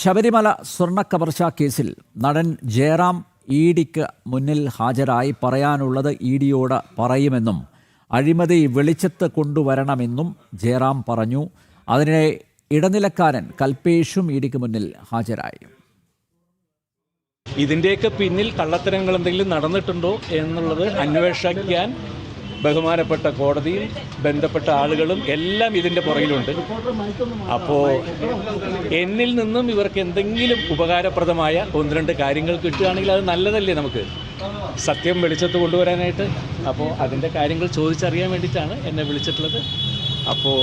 ശബരിമല സ്വർണ്ണക്കവർച്ച കേസിൽ നടൻ ജയറാം ഇഡിക്ക് മുന്നിൽ ഹാജരായി പറയാനുള്ളത് ഇഡിയോട് പറയുമെന്നും അഴിമതി വെളിച്ചത്ത് കൊണ്ടുവരണമെന്നും ജയറാം പറഞ്ഞു. അതിനിടെ ഇടനിലക്കാരൻ കൽപേഷും ഇഡിക്ക് മുന്നിൽ ഹാജരായി. ഇതിൻ്റെയൊക്കെ പിന്നിൽ കള്ളത്തരങ്ങൾ എന്തെങ്കിലും നടന്നിട്ടുണ്ടോ എന്നുള്ളത് അന്വേഷിക്കാൻ ബഹുമാനപ്പെട്ട കോടതിയും ബന്ധപ്പെട്ട ആളുകളും എല്ലാം ഇതിൻ്റെ പുറകിലുണ്ട്. അപ്പോൾ എന്നിൽ നിന്നും ഇവർക്ക് എന്തെങ്കിലും ഉപകാരപ്രദമായ ഒന്ന് രണ്ട് കാര്യങ്ങൾ കിട്ടുകയാണെങ്കിൽ അത് നല്ലതല്ലേ നമുക്ക് സത്യം വെളിച്ചത്ത് കൊണ്ടുവരാനായിട്ട്. അപ്പോൾ അതിൻ്റെ കാര്യങ്ങൾ ചോദിച്ചറിയാൻ വേണ്ടിയിട്ടാണ് എന്നെ വിളിച്ചിട്ടുള്ളത്. അപ്പോൾ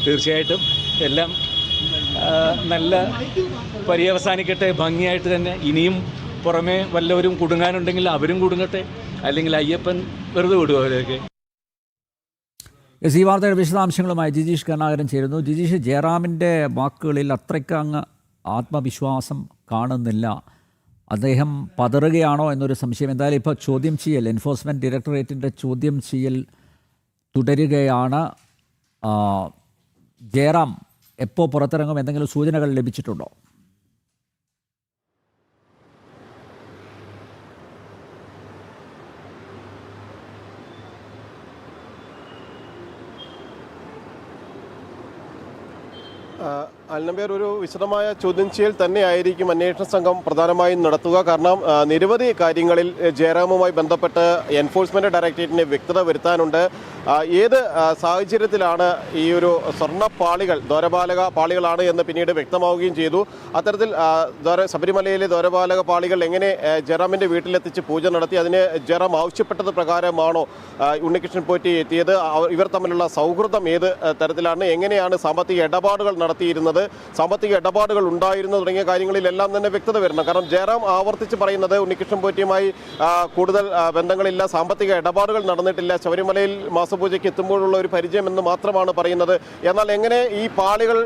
തീർച്ചയായിട്ടും എല്ലാം നല്ല പര്യവസാനിക്കട്ടെ, ഭംഗിയായിട്ട് തന്നെ. ഇനിയും പുറമേ വല്ലവരും കുടുങ്ങാനുണ്ടെങ്കിൽ അവരും കുടുങ്ങട്ടെ, അല്ലെങ്കിൽ അയ്യപ്പൻ വെറുതെ വിടുക അവരൊക്കെ. ഈ വാർത്തയുടെ വിശദാംശങ്ങളുമായി ജിജീഷ് കരുണാകരൻ ചേരുന്നു. ജിജീഷ്, ജയറാമിൻ്റെ വാക്കുകളിൽ അത്രയ്ക്ക് അങ്ങ് ആത്മവിശ്വാസം കാണുന്നില്ല. അദ്ദേഹം പതറുകയാണോ എന്നൊരു സംശയം. എന്തായാലും ഇപ്പോൾ ചോദ്യം ചെയ്യൽ, എൻഫോഴ്സ്മെൻറ്റ് ഡയറക്ടറേറ്റിൻ്റെ ചോദ്യം ചെയ്യൽ തുടരുകയാണ്. ജയറാം എപ്പോൾ പുറത്തിറങ്ങും? എന്തെങ്കിലും സൂചനകൾ ലഭിച്ചിട്ടുണ്ടോ? അൽനബീർ, ഒരു വിശദമായ ചോദ്യം ചെയ്യൽ തന്നെയായിരിക്കും അന്വേഷണ സംഘം പ്രധാനമായും നടത്തുക. കാരണം നിരവധി കാര്യങ്ങളിൽ ജയറാമുമായി ബന്ധപ്പെട്ട് എൻഫോഴ്സ്മെൻറ്റ് ഡയറക്ടറേറ്റിന് വ്യക്തത വരുത്താനുണ്ട്. ഏത് സാഹചര്യത്തിലാണ് ഈ ഒരു സ്വർണ്ണപ്പാളികൾ ദ്വാരപാലക പാളികളാണ് എന്ന് പിന്നീട് വ്യക്തമാവുകയും ചെയ്തു. അത്തരത്തിൽ ശബരിമലയിലെ ദ്വാരപാലക പാളികൾ എങ്ങനെ ജയറാമിൻ്റെ വീട്ടിലെത്തിച്ച് പൂജ നടത്തി, അതിന് ജയറാം ആവശ്യപ്പെട്ടത് പ്രകാരമാണോ ഉണ്ണികൃഷ്ണൻ പോറ്റി എത്തിയത്, ഇവർ തമ്മിലുള്ള സൗഹൃദം ഏത് തരത്തിലാണ്, എങ്ങനെയാണ് സാമ്പത്തിക ഇടപാടുകൾ നടത്തിയിരുന്നത്, സാമ്പത്തിക ഇടപാടുകൾ ഉണ്ടായിരുന്നു തുടങ്ങിയ കാര്യങ്ങളിലെല്ലാം തന്നെ വ്യക്തത വരണം. കാരണം ജയറാം ആവർത്തിച്ച് പറയുന്നത് ഉണ്ണികൃഷ്ണൻ പോറ്റിയുമായി കൂടുതൽ ബന്ധങ്ങളില്ല, സാമ്പത്തിക ഇടപാടുകൾ നടന്നിട്ടില്ല, ശബരിമലയിൽ മാസപൂജയ്ക്ക് എത്തുമ്പോഴുള്ള ഒരു പരിചയം എന്ന് മാത്രമാണ് പറയുന്നത്. എന്നാൽ എങ്ങനെ ഈ പാളികൾ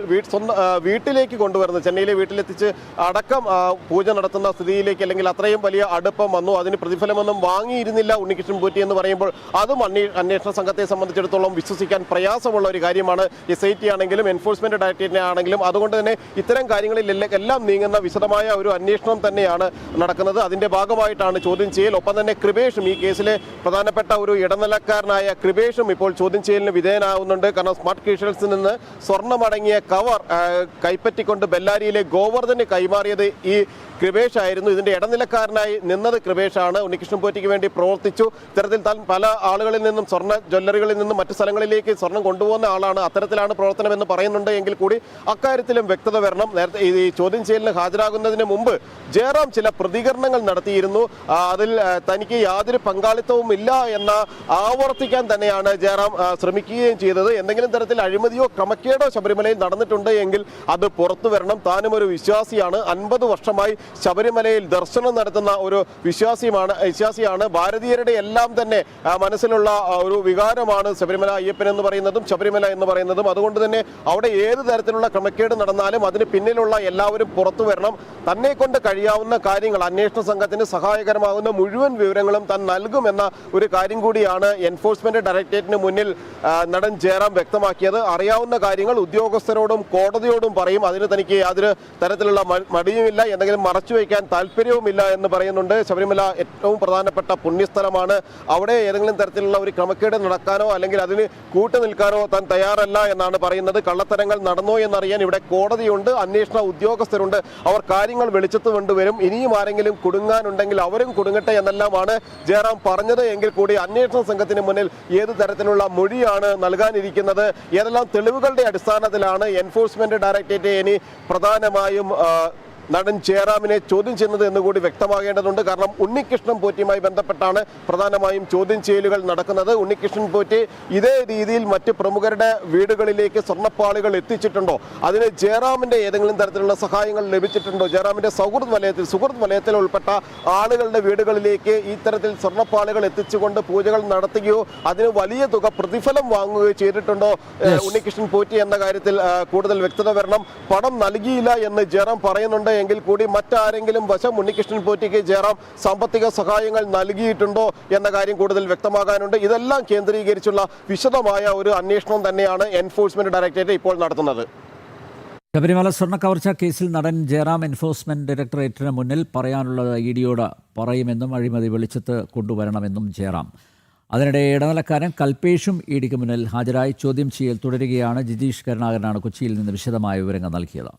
വീട്ടിലേക്ക് കൊണ്ടുവരുന്നത്, ചെന്നൈയിലെ വീട്ടിലെത്തിച്ച് അടക്കം പൂജ നടത്തുന്ന സ്ഥിതിയിലേക്ക്, അല്ലെങ്കിൽ അത്രയും വലിയ അടുപ്പം വന്നു, അതിന് പ്രതിഫലമൊന്നും വാങ്ങിയിരുന്നില്ല ഉണ്ണികൃഷ്ണൻ പോറ്റി എന്ന് പറയുമ്പോൾ അതും അന്വേഷണ സംഘത്തെ സംബന്ധിച്ചിടത്തോളം വിശ്വസിക്കാൻ പ്രയാസമുള്ള ഒരു കാര്യമാണ്. SIT ആണെങ്കിലും എൻഫോഴ്സ്മെന്റ് ഡയറക്ടറേറ്റിനെ ആണെങ്കിലും. അതുകൊണ്ട് തന്നെ ഇത്തരം കാര്യങ്ങളിലെല്ലാം നീങ്ങുന്ന വിശദമായ ഒരു അന്വേഷണം തന്നെയാണ് നടക്കുന്നത്. അതിന്റെ ഭാഗമായിട്ടാണ് ചോദ്യം ചെയ്യൽ. ഒപ്പം തന്നെ കൃപേഷും, ഈ കേസിലെ പ്രധാനപ്പെട്ട ഒരു ഇടനിലക്കാരനായ കൃപേഷും ഇപ്പോൾ ചോദ്യം ചെയ്യലിന് വിധേയനാവുന്നുണ്ട്. കാരണം സ്മാർട്ട് ക്യാഷൽസിൽ നിന്ന് സ്വർണ്ണമടങ്ങിയ കവർ കൈപ്പറ്റിക്കൊണ്ട് ബെല്ലാരിയിലെ ഗോവർദ്ധന് കൈമാറിയത് ഈ കൃപേഷ് ആയിരുന്നു. ഇതിന്റെ ഇടനിലക്കാരനായി നിന്നത് കൃപേഷാണ്. ഉണ്ണികൃഷ്ണൻ പോറ്റിക്ക് വേണ്ടി പ്രവർത്തിച്ചു. ഇത്തരത്തിൽ താൻ പല ആളുകളിൽ നിന്നും സ്വർണ്ണ ജ്വല്ലറികളിൽ നിന്നും മറ്റു സ്ഥലങ്ങളിലേക്ക് സ്വർണം കൊണ്ടുപോകുന്ന ആളാണ്. അത്തരത്തിലാണ് പ്രവർത്തനമെന്ന് പറയുന്നുണ്ട് എങ്കിൽ കൂടി അക്കാര്യത്തിലും വ്യക്തത വരണം. നേരത്തെ ഈ ചോദ്യം ചെയ്യലിന് ഹാജരാകുന്നതിന് മുമ്പ് ജയറാം ചില പ്രതികരണങ്ങൾ നടത്തിയിരുന്നു. അതിൽ തനിക്ക് യാതൊരു പങ്കാളിത്തവും ഇല്ല എന്ന ആവർത്തിക്കാൻ തന്നെയാണ് ജയറാം ശ്രമിക്കുകയും ചെയ്തത്. എന്തെങ്കിലും തരത്തിൽ അഴിമതിയോ ക്രമക്കേടോ ശബരിമലയിൽ നടന്നിട്ടുണ്ട് എങ്കിൽ അത് പുറത്തു വരണം. താനും ഒരു വിശ്വാസിയാണ്, 50 വർഷമായി ശബരിമലയിൽ ദർശനം നടത്തുന്ന ഒരു വിശ്വാസിയാണ്. ഭാരതീയരുടെ എല്ലാം തന്നെ മനസ്സിലുള്ള ഒരു വികാരമാണ് ശബരിമല അയ്യപ്പൻ എന്ന് പറയുന്നതും ശബരിമല എന്ന് പറയുന്നതും. അതുകൊണ്ട് തന്നെ അവിടെ ഏത് തരത്തിലുള്ള ക്രമക്കേട് നടന്നാലും അതിന് പിന്നിലുള്ള എല്ലാവരും പുറത്തു വരണം. തന്നെ കൊണ്ട് കഴിയാവുന്ന കാര്യങ്ങൾ, അന്വേഷണ സംഘത്തിന് സഹായകരമാകുന്ന മുഴുവൻ വിവരങ്ങളും താൻ നൽകുമെന്ന ഒരു കാര്യം കൂടിയാണ് എൻഫോഴ്സ്മെന്റ് ഡയറക്ടറേറ്റിന് മുന്നിൽ നടൻ ജയറാം വ്യക്തമാക്കിയത്. അറിയാവുന്ന കാര്യങ്ങൾ ഉദ്യോഗസ്ഥരോടും കോടതിയോടും പറയും. അതിന് തനിക്ക് യാതൊരു തരത്തിലുള്ള മടിയുമില്ല, എന്തെങ്കിലും മറച്ചുവെക്കാൻ താല്പര്യവുമില്ല എന്ന് പറയുന്നുണ്ട്. ശബരിമല ഏറ്റവും പ്രധാനപ്പെട്ട പുണ്യസ്ഥലമാണ്. അവിടെ ഏതെങ്കിലും തരത്തിലുള്ള ഒരു ക്രമക്കേട് നടക്കാനോ അല്ലെങ്കിൽ അതിന് കൂട്ടുനിൽക്കാനോ താൻ തയ്യാറല്ല എന്നാണ് പറയുന്നത്. കള്ളത്തരങ്ങൾ നടന്നോ എന്നറിയാൻ ഇവിടെ കോടതിയുണ്ട്, അന്വേഷണ ഉദ്യോഗസ്ഥരുണ്ട്. അവർ കാര്യങ്ങൾ വെളിച്ചത്ത് കൊണ്ടുവരും. ഇനിയും ആരെങ്കിലും കുടുങ്ങാനുണ്ടെങ്കിൽ അവരും കുടുങ്ങട്ടെ എന്നെല്ലാമാണ് ജയറാം പറഞ്ഞത്. എങ്കിൽ കൂടി അന്വേഷണ സംഘത്തിന് മുന്നിൽ ഏത് തരത്തിലുള്ള മൊഴിയാണ് നൽകാനിരിക്കുന്നത്, ഏതെല്ലാം തെളിവുകളുടെ അടിസ്ഥാനത്തിലാണ് എൻഫോഴ്സ്മെന്റ് ഡയറക്ടറേറ്റ് ഇനി പ്രധാനമായും നടൻ ജയറാമിനെ ചോദ്യം ചെയ്യുന്നത് എന്നുകൂടി വ്യക്തമാകേണ്ടതുണ്ട്. കാരണം ഉണ്ണികൃഷ്ണൻ പോറ്റിയുമായി ബന്ധപ്പെട്ടാണ് പ്രധാനമായും ചോദ്യം ചെയ്യലുകൾ നടക്കുന്നത്. ഉണ്ണികൃഷ്ണൻ പോറ്റി ഇതേ രീതിയിൽ മറ്റ് പ്രമുഖരുടെ വീടുകളിലേക്ക് സ്വർണ്ണപ്പാളികൾ എത്തിച്ചിട്ടുണ്ടോ, അതിന് ജയറാമിന്റെ ഏതെങ്കിലും തരത്തിലുള്ള സഹായങ്ങൾ ലഭിച്ചിട്ടുണ്ടോ, ജയറാമിന്റെ സുഹൃത്ത് വലയത്തിൽ ഉൾപ്പെട്ട ആളുകളുടെ വീടുകളിലേക്ക് ഇത്തരത്തിൽ സ്വർണ്ണപ്പാളികൾ എത്തിച്ചുകൊണ്ട് പൂജകൾ നടത്തുകയോ അതിന് വലിയ തുക പ്രതിഫലം വാങ്ങുകയോ ചെയ്തിട്ടുണ്ടോ ഉണ്ണികൃഷ്ണൻ പോറ്റി എന്ന കാര്യത്തിൽ കൂടുതൽ വ്യക്തത വരണം. പണം നൽകിയില്ല എന്ന് ജയറാം പറയുന്നുണ്ട് എങ്കിൽ കൂടി മറ്റാരെങ്കിലും വശം ഉണ്ണികൃഷ്ണൻ പോറ്റിക്ക് ജയറാം സാമ്പത്തിക സഹായങ്ങൾ നൽകിയിട്ടുണ്ടോ എന്ന കാര്യം കൂടുതൽ വ്യക്തമാകാനുണ്ട്. ഇതെല്ലാം കേന്ദ്രീകരിച്ചുള്ള വിശദമായ ഒരു അന്വേഷണം തന്നെയാണ് എൻഫോഴ്സ്മെന്റ് ഡയറക്ടറേറ്റ് ഇപ്പോൾ നടത്തുന്നത്. ശബരിമല സ്വർണ്ണ കവർച്ചാ കേസിൽ നടൻ ജയറാം എൻഫോഴ്സ്മെന്റ് ഡയറക്ടറേറ്റിന് മുന്നിൽ പറയാനുള്ളത് ഇഡിയോട് പറയുമെന്നും അഴിമതി വെളിച്ചത്ത് കൊണ്ടുവരണമെന്നും ജയറാം. അതിനിടെ ഇടനിലക്കാരൻ കൽപേഷും ഇഡിക്ക് മുന്നിൽ ഹാജരായി ചോദ്യം ചെയ്യൽ തുടരുകയാണ്. ജിജീഷ് കരുണാകരനാണ് കൊച്ചിയിൽ നിന്ന് വിശദമായ വിവരങ്ങൾ നൽകിയത്.